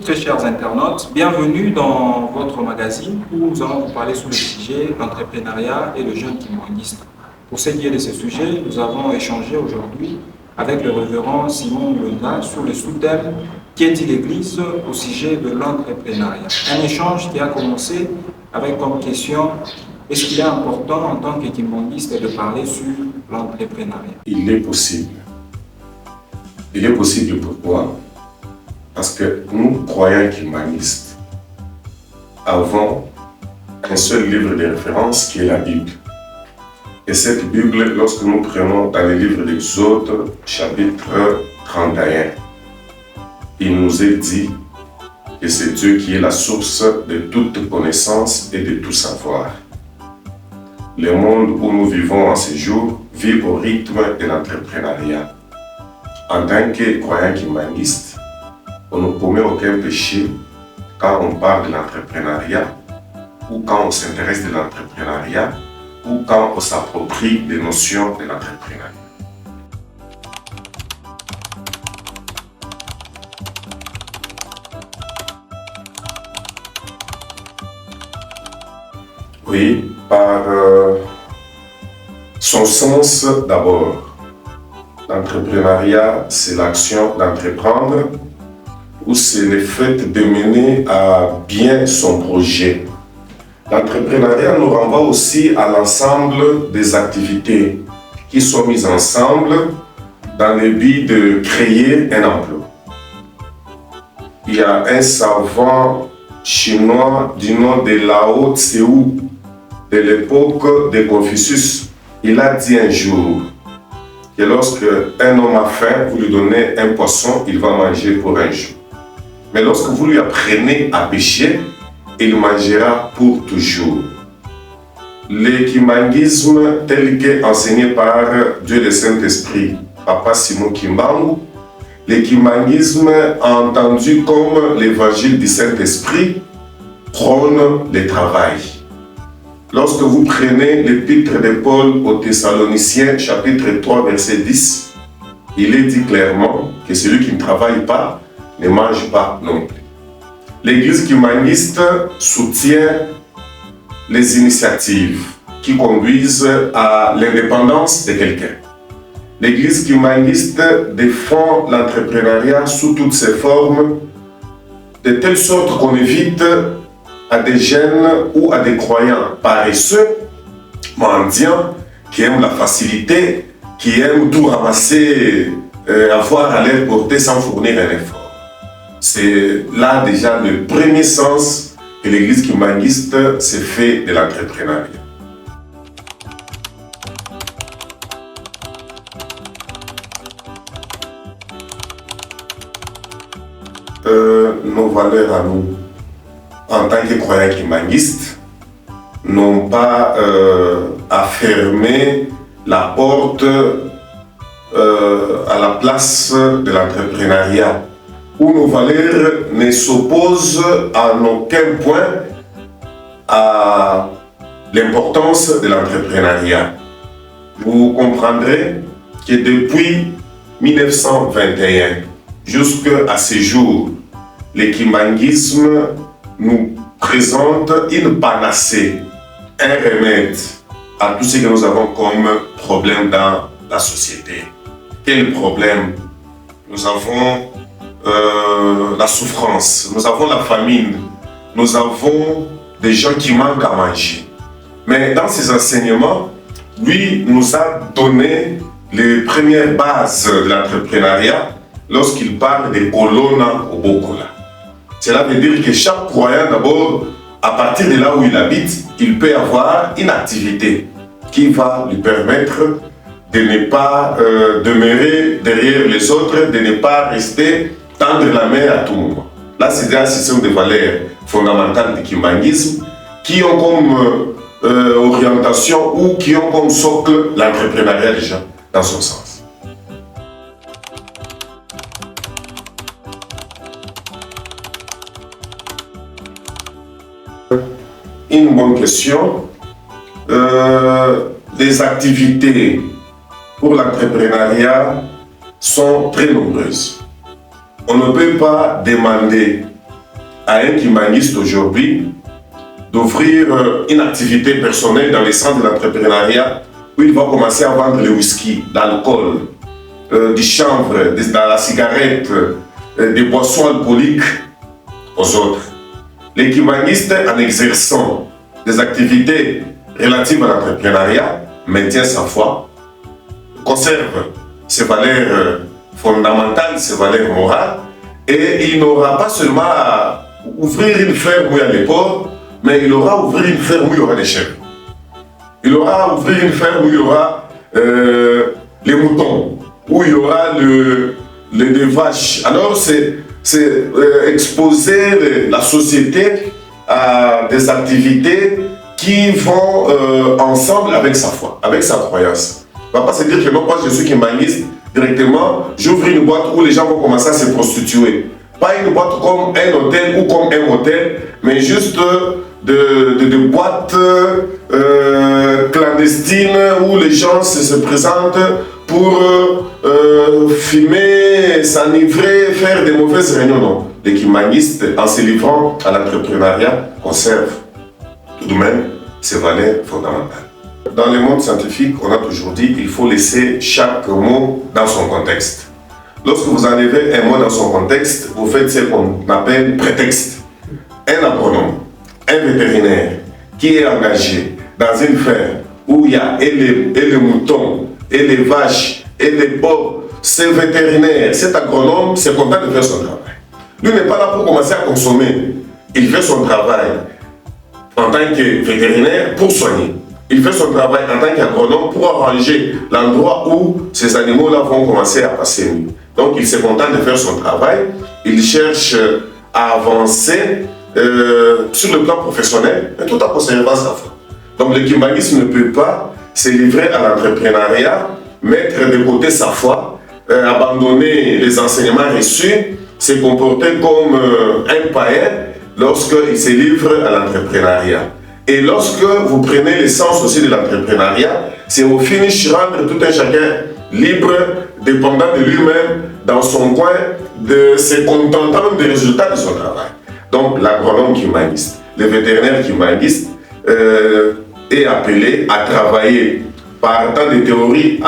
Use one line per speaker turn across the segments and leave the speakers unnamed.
très chers internautes, bienvenue dans votre magazine où nous allons vous parler sur le sujet l'entrepreneuriat et le jeune kimbanguiste. Pour ce qui est de ce sujet, nous avons échangé aujourd'hui avec le révérend Simon Mulonda sur le sous-thème Qu'est dit l'Église au sujet de l'entrepreneuriat. Un échange qui a commencé avec comme question est-ce qu'il est important en tant que kimbanguiste de parler sur l'entrepreneuriat?
Il est possible. Il est possible pourquoi? Parce que nous, croyants kimbanguistes, avons un seul livre de référence qui est la Bible. Et cette Bible, lorsque nous prenons dans le livre d'Exode, chapitre 31, il nous est dit que c'est Dieu qui est la source de toute connaissance et de tout savoir. Le monde où nous vivons en ce jour vit au rythme de l'entrepreneuriat. En tant que croyants kimbanguistes, on ne commet aucun péché quand on parle de l'entrepreneuriat ou quand on s'intéresse de l'entrepreneuriat ou quand on s'approprie des notions de l'entrepreneuriat. Oui, par son sens d'abord. L'entrepreneuriat, c'est l'action d'entreprendre ou c'est le fait de mener à bien son projet. L'entrepreneuriat nous renvoie aussi à l'ensemble des activités qui sont mises ensemble dans le but de créer un emploi. Il y a un savant chinois du nom de Lao Tzu, de l'époque de Confucius. Il a dit un jour que lorsque un homme a faim, vous lui donnez un poisson, il va manger pour un jour. Mais lorsque vous lui apprenez à pêcher, il mangera pour toujours. Le kimbanguisme tel qu'enseigné par Dieu le Saint-Esprit, Papa Simon Kimbangu, le kimbanguisme entendu comme l'évangile du Saint-Esprit, prône le travail. Lorsque vous prenez l'épître de Paul aux Thessaloniciens, chapitre 3, verset 10, il est dit clairement que celui qui ne travaille pas ne mange pas non plus. L'Église kimbanguiste soutient les initiatives qui conduisent à l'indépendance de quelqu'un. L'Église kimbanguiste défend l'entrepreneuriat sous toutes ses formes, de telle sorte qu'on évite à des jeunes ou à des croyants paresseux, mendiants, qui aiment la facilité, qui aiment tout ramasser, avoir à leur portée sans fournir un effort. C'est là déjà le premier sens que l'Église kimbanguiste s'est fait de l'entrepreneuriat. Nos valeurs à nous, en tant que croyants kimbanguistes, n'ont pas à fermer la porte à la place de l'entrepreneuriat, où nos valeurs ne s'opposent en aucun point à l'importance de l'entrepreneuriat. Vous comprendrez que depuis 1921 jusqu'à ce jour, le kimbanguisme nous présente une panacée, un remède à tout ce que nous avons comme problème dans la société. Quel problème? Nous avons la souffrance, nous avons la famine, nous avons des gens qui manquent à manger. Mais dans ces enseignements, lui nous a donné les premières bases de l'entrepreneuriat lorsqu'il parle de Kolona au Bokola. Cela veut dire que chaque croyant, d'abord, à partir de là où il habite, il peut avoir une activité qui va lui permettre de ne pas demeurer derrière les autres, de ne pas rester tendre la main à tout moment. Là, c'est un système de valeurs fondamentales du kimbanguisme qui ont comme orientation ou qui ont comme socle l'entrepreneuriat déjà dans son sens. Une bonne question. Les activités pour l'entrepreneuriat sont très nombreuses. On ne peut pas demander à un kimbanguiste aujourd'hui d'ouvrir une activité personnelle dans les centres de l'entrepreneuriat où il va commencer à vendre le whisky, l'alcool, du chanvre, de la cigarette, des boissons alcooliques aux autres. Les kimbanguistes, en exerçant des activités relatives à l'entrepreneuriat, maintient sa foi, conserve ses valeurs fondamentales, ses valeurs morales, et il n'aura pas seulement à ouvrir une ferme où il y a des porcs, mais il aura à ouvrir une ferme où il y aura des chèvres. Il aura à ouvrir une ferme où il y aura les moutons, où il y aura les vaches. Alors c'est exposer la société à des activités qui vont ensemble avec sa foi, avec sa croyance. Il ne va pas se dire que non, moi je suis kimbanguiste, directement, j'ouvre une boîte où les gens vont commencer à se prostituer. Pas une boîte comme un hôtel ou comme un motel, mais juste de boîtes clandestines où les gens se présentent pour fumer, s'enivrer, faire des mauvaises réunions. Non. Les kimbanguistes, en se livrant à l'entrepreneuriat, conservent tout de même ces valeurs fondamentales. Dans le monde scientifique, on a toujours dit qu'il faut laisser chaque mot dans son contexte. Lorsque vous enlevez un mot dans son contexte, vous faites ce qu'on appelle prétexte. Un agronome, un vétérinaire qui est engagé dans une ferme où il y a et les moutons, et les vaches, et les porcs, ce vétérinaire, cet agronome, c'est content de faire son travail. Lui n'est pas là pour commencer à consommer. Il fait son travail en tant que vétérinaire pour soigner. Il fait son travail en tant qu'agronome pour arranger l'endroit où ces animaux-là vont commencer à passer nuit. Donc il s'est content de faire son travail. Il cherche à avancer sur le plan professionnel, mais tout en conservant sa foi. Donc le kimbanguiste ne peut pas se livrer à l'entrepreneuriat, mettre de côté sa foi, abandonner les enseignements reçus, se comporter comme un païen lorsqu'il se livre à l'entrepreneuriat. Et lorsque vous prenez l'essence aussi de l'entrepreneuriat, c'est au finish rendre tout un chacun libre, dépendant de lui-même, dans son coin, de se contentant des résultats de son travail. Donc l'agronome kimbanguiste, le vétérinaire kimbanguiste est appelé à travailler par tant de théories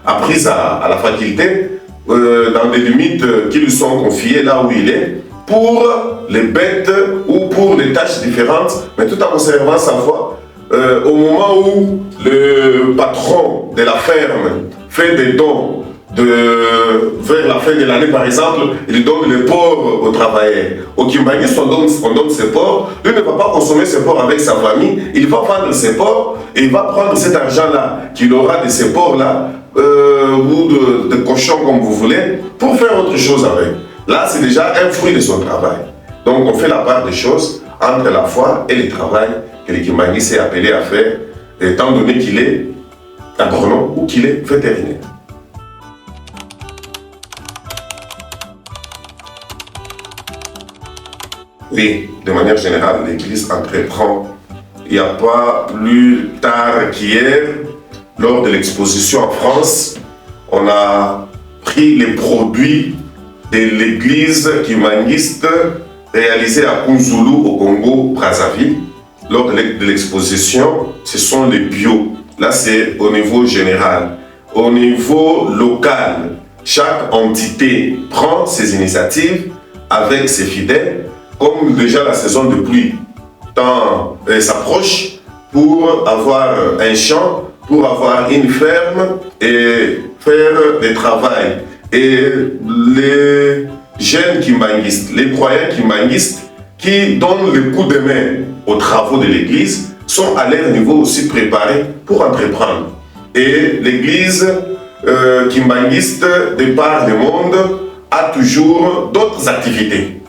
apprises à la faculté, dans des limites qui lui sont confiées là où il est, pour les bêtes ou pour des tâches différentes, mais tout en conservant sa foi. Au moment où le patron de la ferme fait des dons vers la fin de l'année, par exemple, il donne les porcs aux travailleurs. Au kimbanguiste, on donne ses porcs. Lui ne va pas consommer ses porcs avec sa famille, il va vendre ses porcs et il va prendre cet argent-là qu'il aura de ces porcs-là, ou de cochons comme vous voulez, pour faire autre chose avec. Là, c'est déjà un fruit de son travail. Donc, on fait la part des choses entre la foi et le travail que le kimbanguiste est appelé à faire, étant donné qu'il est agronome ou qu'il est vétérinaire. Oui, de manière générale, l'Église entreprend. Il n'y a pas plus tard qu'hier, lors de l'exposition en France, on a pris les produits de l'église kimbanguiste réalisée à Kunzulu au Congo-Brazzaville. Lors de l'exposition, ce sont les bio. Là, c'est au niveau général. Au niveau local, chaque entité prend ses initiatives avec ses fidèles, comme déjà la saison de pluie s'approche, pour avoir un champ, pour avoir une ferme et faire des travails. Et les jeunes kimbanguistes, les croyants kimbanguistes qui donnent le coup de main aux travaux de l'église sont à leur niveau aussi préparés pour entreprendre. Et l'église kimbanguiste de par le monde a toujours d'autres activités,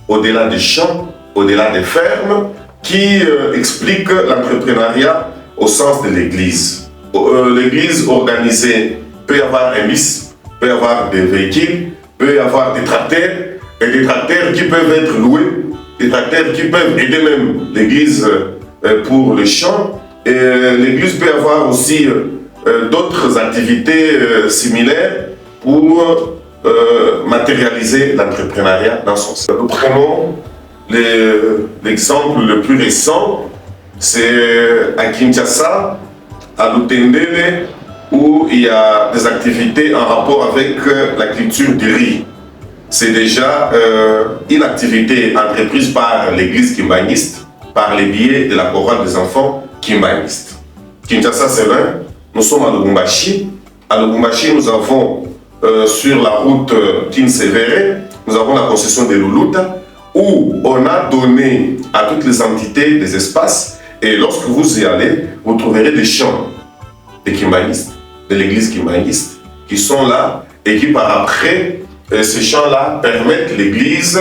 au-delà des champs, au-delà des fermes, qui expliquent l'entrepreneuriat au sens de l'église. L'église organisée peut y avoir un bus, peut y avoir des véhicules, peut y avoir des tracteurs, et des tracteurs qui peuvent être loués, des tracteurs qui peuvent aider même l'église pour le champ. Et l'église peut avoir aussi d'autres activités similaires pour matérialiser l'entrepreneuriat dans son sens. Nous prenons l'exemple le plus récent, c'est à Kinshasa, à Lutendele, où il y a des activités en rapport avec la culture du riz. C'est déjà une activité entreprise par l'église kimbaniste, par les biais de la chorale des enfants kimbanistes. Kinshasa, c'est l'un. Nous sommes à Lubumbashi. À Lubumbashi, nous avons sur la route Kinsevere, nous avons la concession de Luluta, où on a donné à toutes les entités des espaces. Et lorsque vous y allez, vous trouverez des chants des kimbanistes, de l'église kimbaniste, qui sont là et qui par après, ces chants-là permettent l'église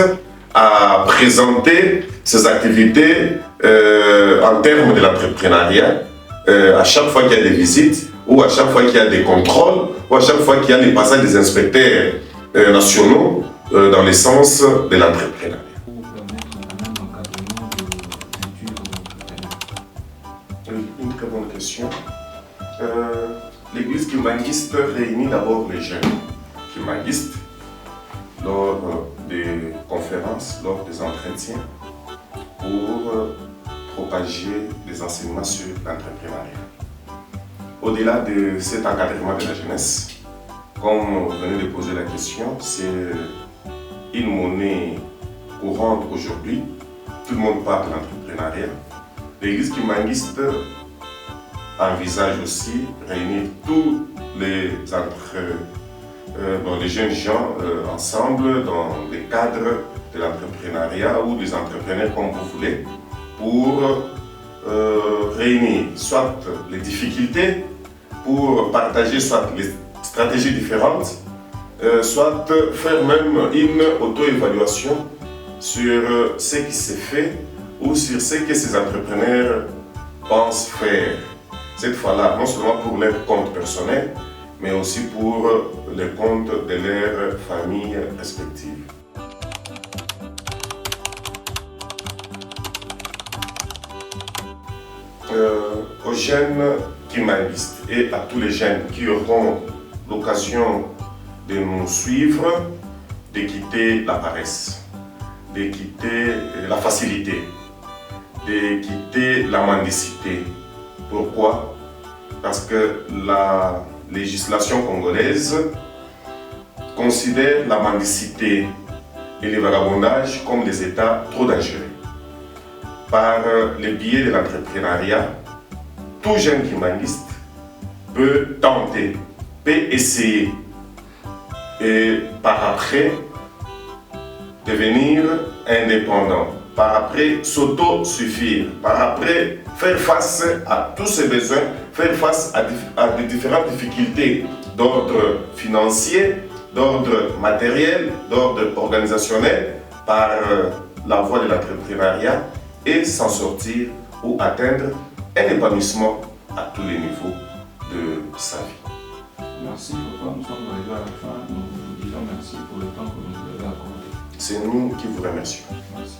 à présenter ses activités en termes de l'entrepreneuriat à chaque fois qu'il y a des visites ou à chaque fois qu'il y a des contrôles ou à chaque fois qu'il y a les passages des inspecteurs nationaux dans le sens de l'entrepreneuriat. Une très bonne question. L'église kimbaniste réunit d'abord les jeunes kimbangistes lors des conférences, lors des entretiens, pour propager des enseignements sur l'entrepreneuriat. Au-delà de cet encadrement de la jeunesse, comme vous venez de poser la question, c'est une monnaie courante aujourd'hui. Tout le monde parle de l'entrepreneuriat. L'église kimbaniste envisage aussi réunir tous les les jeunes gens ensemble dans les cadres de l'entrepreneuriat ou des entrepreneurs comme vous voulez pour réunir soit les difficultés, pour partager soit les stratégies différentes, soit faire même une auto-évaluation sur ce qui s'est fait ou sur ce que ces entrepreneurs pensent faire. Cette fois-là, non seulement pour leur compte personnel, mais aussi pour les comptes de leurs familles respectives. Aux jeunes kimbangistes et à tous les jeunes qui auront l'occasion de nous suivre, de quitter la paresse, de quitter la facilité, de quitter la mendicité. Pourquoi? Parce que la législation congolaise considère la mendicité et le vagabondage comme des états trop dangereux. Par le biais de l'entrepreneuriat, tout jeune kimbaniste peut tenter, peut essayer et par après devenir indépendant, par après s'auto-suffire, par après faire face à tous ses besoins, faire face à des différentes difficultés d'ordre financier, d'ordre matériel, d'ordre organisationnel, par la voie de l'entrepreneuriat et s'en sortir ou atteindre un épanouissement à tous les niveaux de sa vie.
Merci, papa. Nous sommes arrivés à la fin. Nous vous disons merci pour le temps que vous nous avez accordé.
C'est nous qui vous remercions.
Merci.